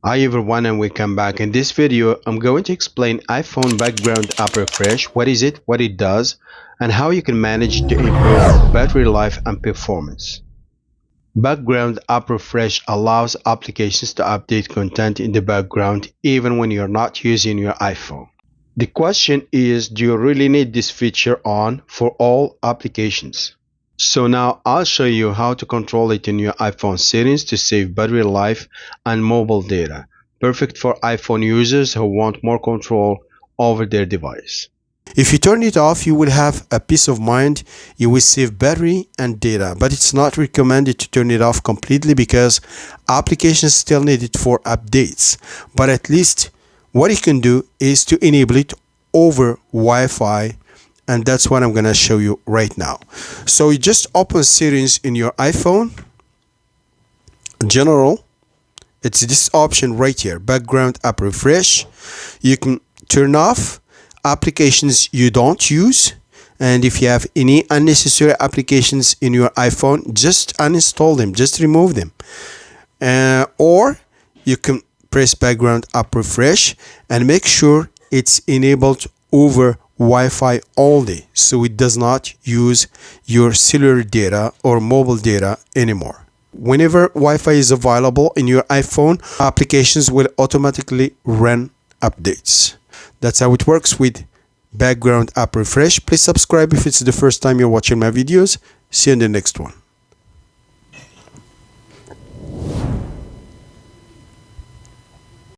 Hi everyone, and welcome back. In this video, I'm going to explain iPhone background app refresh. What is it, what it does, and how you can manage to improve battery life and performance. Background app refresh allows applications to update content in the background even when you're not using your iPhone. The question is, do you really need this feature on for all applications? So now I'll show you how to control it in your iPhone settings to save battery life and mobile data. Perfect for iPhone users who want more control over their device. If you turn it off, you will have a peace of mind. You will save battery and data, but it's not recommended to turn it off completely because applications still need it for updates. But at least what you can do is to enable it over Wi-Fi, and that's what I'm gonna show you right now. So you just open settings in your iPhone, general. It's this option right here, background app refresh. You can turn off applications you don't use, and if you have any unnecessary applications in your iPhone, just uninstall them, just remove them. Or you can press background app refresh and make sure it's enabled over Wi-Fi only, so it does not use your cellular data or mobile data anymore. Whenever Wi-Fi is available in your iPhone, applications will automatically run updates. That's how it works with background app refresh. Please subscribe if it's the first time you're watching my videos. See you in the next one.